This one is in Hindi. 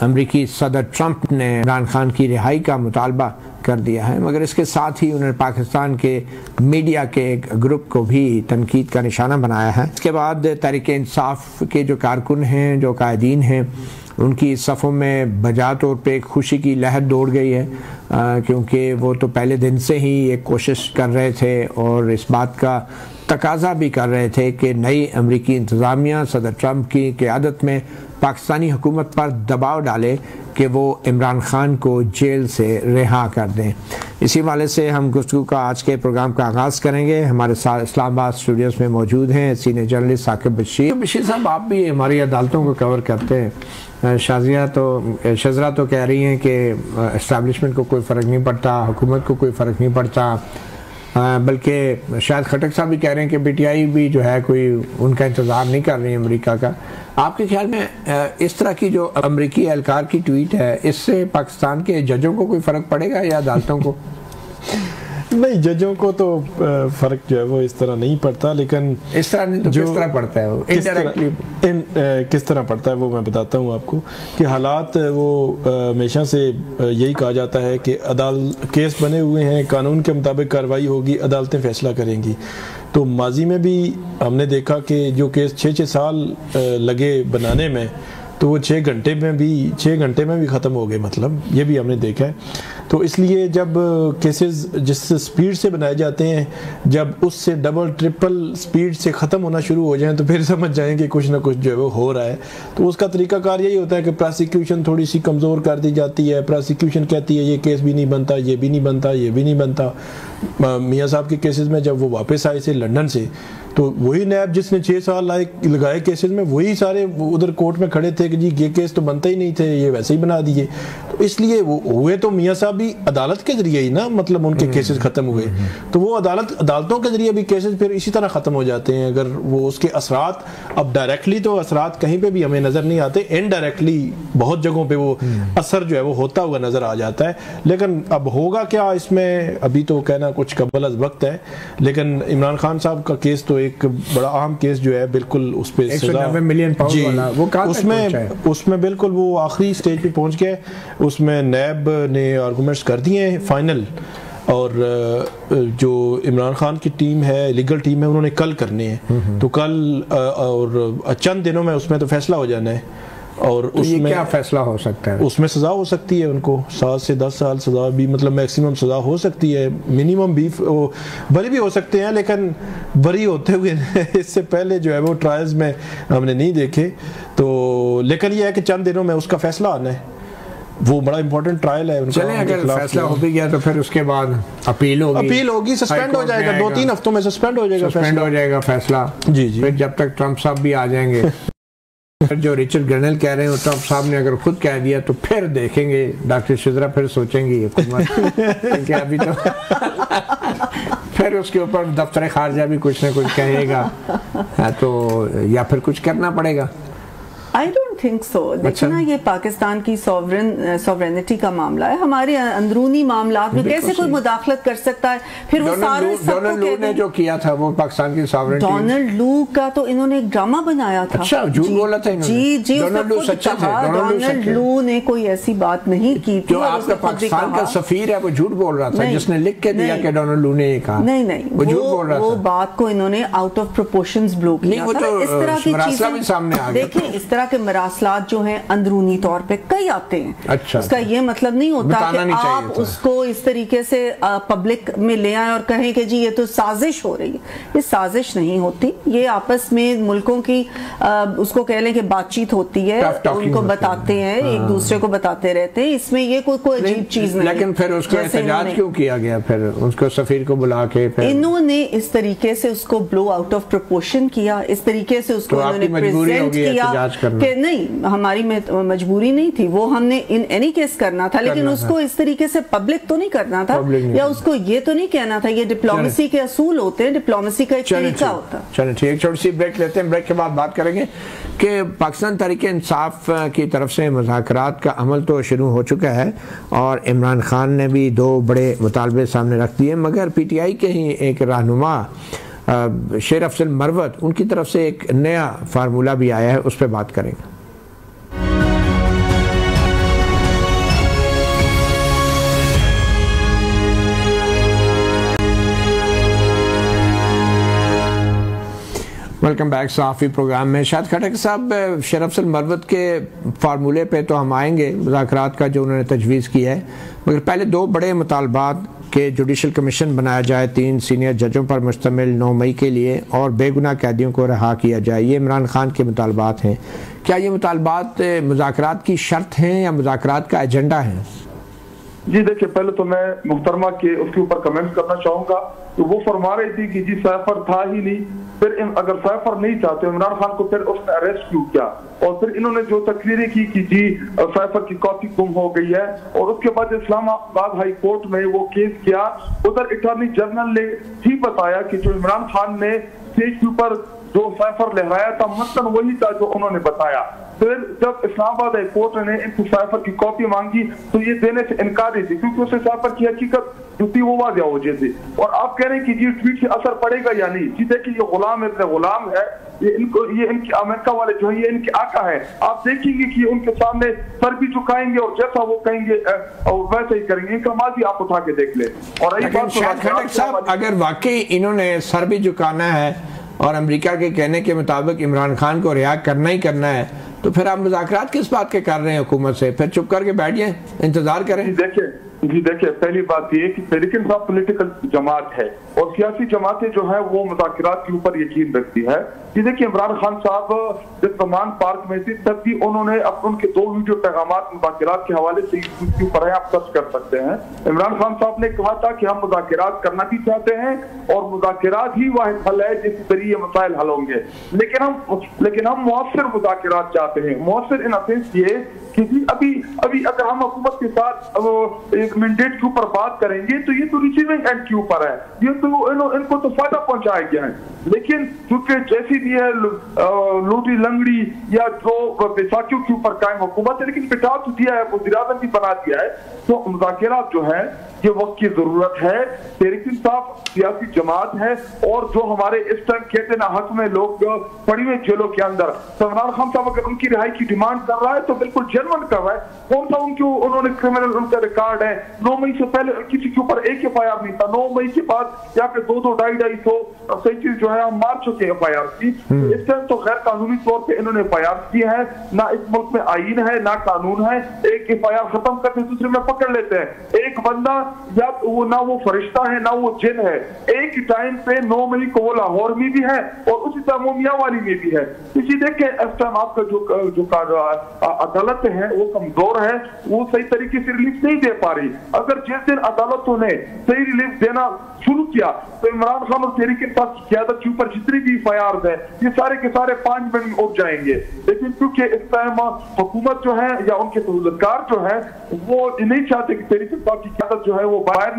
अमरीकी सदर ट्रंप ने इमरान खान की रिहाई का मुतालबा कर दिया है, मगर इसके साथ ही उन्होंने पाकिस्तान के मीडिया के एक ग्रुप को भी तनकीद का निशाना बनाया है। इसके बाद तहरीक इंसाफ के जो कारकुन हैं, जो कायदीन हैं, उनकी सफ़ों में बजा तौर पे एक खुशी की लहर दौड़ गई है, क्योंकि वो तो पहले दिन से ही एक कोशिश कर रहे थे और इस बात का तकाजा भी कर रहे थे कि नई अमरीकी इंतज़ामिया सदर ट्रंप की क़यादत में पाकिस्तानी हुकूमत पर दबाव डाले कि वो इमरान खान को जेल से रिहा कर दें। इसी वाले से हम गुफ्तगू का आज के प्रोग्राम का आगाज़ करेंगे। हमारे साथ इस्लामाबाद स्टूडियोज़ में मौजूद हैं सीनियर जर्नलिस्ट साकिब बशीर। बशीर साहब, आप भी हमारी अदालतों को कवर करते हैं। शजरा तो कह रही हैं कि इस्टेब्लिशमेंट को कोई फ़र्क नहीं पड़ता, हुकूमत को कोई फ़र्क नहीं पड़ता, बल्कि शायद खटक साहब भी कह रहे हैं कि पीटीआई भी जो है कोई उनका इंतज़ार नहीं कर रही है अमेरिका का। आपके ख्याल में इस तरह की जो अमेरिकी एहलकार की ट्वीट है, इससे पाकिस्तान के जजों को कोई फ़र्क पड़ेगा या अदालतों को? नहीं, जजों को तो फ़र्क जो है वो इस तरह नहीं पड़ता, लेकिन इस तरह नहीं तो किस तरह पड़ता है वो इनडायरेक्टली? किस तरह पड़ता है वो मैं बताता हूँ आपको कि हालात वो हमेशा से यही कहा जाता है कि केस बने हुए हैं, कानून के मुताबिक कार्रवाई होगी, अदालतें फैसला करेंगी। तो माजी में भी हमने देखा कि जो केस 6-6 साल लगे बनाने में, तो वो 6 घंटे में भी ख़त्म हो गए, मतलब ये भी हमने देखा है। तो इसलिए जब केसेस जिस स्पीड से बनाए जाते हैं, जब उससे डबल ट्रिपल स्पीड से ख़त्म होना शुरू हो जाए, तो फिर समझ जाएं कि कुछ ना कुछ जो है वो हो रहा है। तो उसका तरीकाकार यही होता है कि प्रोसिक्यूशन थोड़ी सी कमज़ोर कर दी जाती है। प्रोसिक्यूशन कहती है ये केस भी नहीं बनता, ये भी नहीं बनता, ये भी नहीं बनता। मियाँ साहब के केसेस में जब वो वापस आए थे लंदन से, तो वही नैब जिसने 6 साल लगाए केसेस में, वही सारे उधर कोर्ट में खड़े थे कि जी ये केस तो बनते ही नहीं थे, ये वैसे ही बना दिए। तो इसलिए वो हुए तो मियाँ साहब भी अदालत के जरिए ही ना, मतलब उनके केसेस ख़त्म हुए। तो वो अदालतों के जरिए भी केसेस फिर इसी तरह ख़त्म हो जाते हैं। अगर वो उसके असरात, अब डायरेक्टली तो असरात कहीं पे भी हमें नज़र नहीं आते, इनडायरेक्टली बहुत जगहों पे वो असर जो है वो होता हुआ नज़र आ जाता है। लेकिन अब होगा क्या इसमें, अभी तो कहना कुछ कबल अज़ वक्त है। लेकिन इमरान खान साहब का केस तो एक बड़ा अहम केस जो है, बिल्कुल उस पे 190 मिलियन पाउंड वाला, वो उसमें बिल्कुल वो आखिरी स्टेज पे पहुंच गए। उसमें नैब ने आर्गूमेंट्स कर दिए हैं फाइनल, और जो इमरान खान की टीम है, लीगल टीम है, उन्होंने कल करने हैं। तो कल और चंद दिनों में उसमें तो फैसला हो जाना है। और तो उसमें क्या फैसला हो सकता है? उसमें सज़ा हो सकती है उनको 7 से 10 साल सज़ा भी, मतलब मैक्सिमम सज़ा हो सकती है। मिनिमम भी बरी भी हो सकते हैं, लेकिन बरी होते हुए इससे पहले जो है वो ट्रायल्स में हमने नहीं देखे। तो लेकिन ये है कि चंद दिनों में उसका फैसला आना है। वो बड़ा इंपॉर्टेंट ट्रायल है उनका। चलें, अगर फैसला हो भी गया तो फिर उसके बाद अपील होगी, सस्पेंड हो जाएगा, 2-3 हफ्तों में सस्पेंड हो जाएगा फैसला। जी। फिर जब तक ट्रंप साहब भी आ जाएंगे, फिर जो रिचर्ड ग्रेनल कह रहे हैं, ट्रंप साहब ने अगर खुद कह दिया तो फिर देखेंगे डॉक्टर शजरा, फिर सोचेंगी हुकूमत कि अभी तो फिर उसके ऊपर दफ्तर खारजा भी कुछ ना कुछ कहेगा, तो या फिर कुछ करना पड़ेगा। I don't think so। देखिए ना, ये पाकिस्तान की सॉवरेनिटी का मामला है, हमारे अंदरूनी मामलात में कैसे कोई मुदाखलत कर सकता है? फिर वो सारे डोनाल्ड लू ने जो किया था वो पाकिस्तान की सॉवरेनिटी, डोनाल्ड लू का तो इन्होंने एक ड्रामा बनाया था। अच्छा, झूठ बोला था इन्होंने। जी, डोनाल्ड लू सच्चा था। डोनाल्ड लू ने कोई ऐसी बात नहीं की थी। जो आपका पाकिस्तान का सफीर है वो झूठ बोल रहा था, जिसने लिख के दिया कि डोनाल्ड लू ने ये कहा। नहीं, वो झूठ बोल रहा था। वो बात को इन्होंने आउट ऑफ प्रोपोर्शंस ब्लो किया था। इस तरह की चीजें सामने आ गई। देखिए, इस तरह के मरासलात जो हैं अंदरूनी तौर पे कई आते हैं। अच्छा, उसका ये मतलब नहीं होता कि आप उसको इस तरीके से पब्लिक में ले आए और कहें कि जी ये तो साजिश हो रही है। ये साजिश नहीं होती, ये आपस में मुल्कों की उसको कह लें कि बातचीत होती है, उनको बताते हैं, एक दूसरे को बताते रहते हैं। इसमें ये कोई अजीब चीज नहीं। लेकिन फिर उसको एहतजाज क्यों किया गया? फिर उसको सफीर को बुला के इन्होंने इस तरीके से उसको ब्लो आउट ऑफ प्रोपोर्शन किया, इस तरीके से उसको इन्होंने प्रेजेंट किया कि नहीं, हमारी में मजबूरी नहीं थी, वो हमने इन एनी केस करना था, लेकिन उसको इस तरीके से पब्लिक तो नहीं करना था, या उसको ये तो नहीं कहना था। ये डिप्लोमेसी के असूल होते हैं, डिप्लोमेसी का एक तरीका होता है। चलिए ठीक, एक छोटी सी ब्रेक लेते हैं। ब्रेक के बाद बात करेंगे कि पाकिस्तान तहरीक इंसाफ की तरफ से मुज़ाकरात का अमल तो शुरू हो चुका है और इमरान खान ने भी 2 बड़े मुतालबे सामने रख दिए, मगर PTI के ही एक रहनुमा शेर अफजल मरवत, उनकी तरफ से एक नया फार्मूला भी आया है, उस पर बात करेंगे। वेलकम बैक सहाफ़ी प्रोग्राम में। शाहिद खटक साहब, शरफ अफजल मरवत के फार्मूले पे तो हम आएंगे, मुज़ाकरात का जो उन्होंने तजवीज़ किया है, मगर पहले दो बड़े मुतालबात के जुडिशल कमीशन बनाया जाए 3 सीनियर जजों पर मुश्तमिल 9 मई के लिए और बेगुनाह कैदियों को रिहा किया जाए, ये इमरान खान के मुतालबात हैं। क्या ये मुतालबात मुज़ाकरात की शर्त हैं या मुज़ाकरात का एजेंडा है? जी देखिए, पहले तो मैं मुहतरमा के उसके ऊपर कमेंट करना चाहूंगा। तो वो फरमा रही थी कि जी सैफर था ही नहीं, फिर अगर सैफर नहीं था तो इमरान खान को फिर उसने अरेस्ट क्यों किया, और फिर इन्होंने जो तकरीरें की कि जी सैफर की कॉपी गुम हो गई है, और उसके बाद इस्लामाबाद हाई कोर्ट में वो केस किया। उधर अटॉर्नी जनरल ने ही बताया कि जो इमरान खान ने स्टेज के ऊपर जो सैफर लहराया था मसलन वही था जो उन्होंने बताया। फिर जब इस्लामाबाद हाई कोर्ट ने इनको सैफर की कॉपी मांगी तो ये देने से इनकार थी, क्योंकि उसे सैफर की हकीकत जो थी वो वाज़ेह हो जाती। और आप कह रहे हैं कि जी ट्वीट से असर पड़ेगा या नहीं। जी देखिए, ये गुलाम इब्न गुलाम है, ये इनके अमेरिका वाले जो है ये इनके आका है। आप देखेंगे कि उनके सामने सर भी झुकाएंगे और जैसा वो कहेंगे वैसे ही करेंगे। इनका माल भी आप उठा के देख ले। और साहब, अगर वाकई इन्होंने सर भी झुकाना है और अमेरिका के कहने के मुताबिक इमरान खान को रिहा करना ही करना है, तो फिर आप मुज़ाकरात किस बात के कर रहे हैं हुकूमत से? फिर चुप करके बैठ जाएं, इंतजार करें। देखिए पहली बात ये कि तहरीक इंसाफ पॉलिटिकल जमात है और सियासी जमातें जो है वो मुज़ाकरात के ऊपर यकीन रखती है। ये देखिए, इमरान खान साहब जब कमान पार्क में थे तब भी उन्होंने उनके 2 वीडियो पैगामात मुज़ाकरात के हवाले से इसके ऊपर है, आप सर्च कर सकते हैं। इमरान खान साहब ने कहा था कि हम मुज़ाकरात करना भी चाहते हैं और मुज़ाकरात ही वाहिद हल है जिसके जरिए मसाइल हल होंगे, लेकिन हम मुअस्सर मुज़ाकरात चाहते हैं। मुअस्सर इन असेंस ये कि अभी अगर हम हुकूमत के साथ एक मैंडेट के ऊपर बात करेंगे तो ये तो रिसीविंग एंड के ऊपर है, ये तो इनको तो फायदा पहुंचाया गया है। लेकिन चूंकि जैसी भी है लूटी लंगड़ी या जो बैसाखियों के ऊपर कायम हुकूमत है, लेकिन बिठा तो दिया है, वज़ीर-ए-आज़म भी बना दिया है, तो मुज़ाकरात जो है ये वक्त की जरूरत है। तहरीक इंसाफ सियासी जमात है और जो हमारे इस टाइम कहते ना हक में लोग पड़ी हुए जेलों के अंदर, तो इमरान खान साहब अगर उनकी रिहाई की डिमांड कर रहा है तो बिल्कुल जेन्युइन कर रहा है। कौन सा उन्होंने क्रिमिनल उनका रिकॉर्ड है? 9 मई से पहले किसी के ऊपर एक FIR नहीं था, 9 मई के बाद यहाँ पे 200, 250 सही चीज जो है हम मार चुके हैं FIR की। इस टाइम तो गैर कानूनी तौर पे इन्होंने FIR की है, ना इस मुल्क में आईन है ना कानून है। एक FIR खत्म करते दूसरे में पकड़ लेते हैं। एक बंदा या वो ना वो फरिश्ता है ना वो जिन है। एक टाइम पे 9 मई को वो लाहौर में भी है और उसी तरह वो मियांवाली में भी है। इसी देखे इस टाइम आपका जो अदालत है वो कमजोर है, वो सही तरीके से रिलीफ नहीं दे पा रही। अगर जिस दिन अदालतों ने सही रिलीफ देना शुरू किया तो इमरान खान और तहरीक इंसाफ की क़यादत के ऊपर जितनी भी FIR है ये सारे के सारे 5 मिनट में उठ जाएंगे। लेकिन क्योंकि इस टाइम हुकूमत जो है या उनके सहूलतकार जो है वो नहीं चाहते कि तहरीक इंसाफ की क़यादत जो है वो बाहर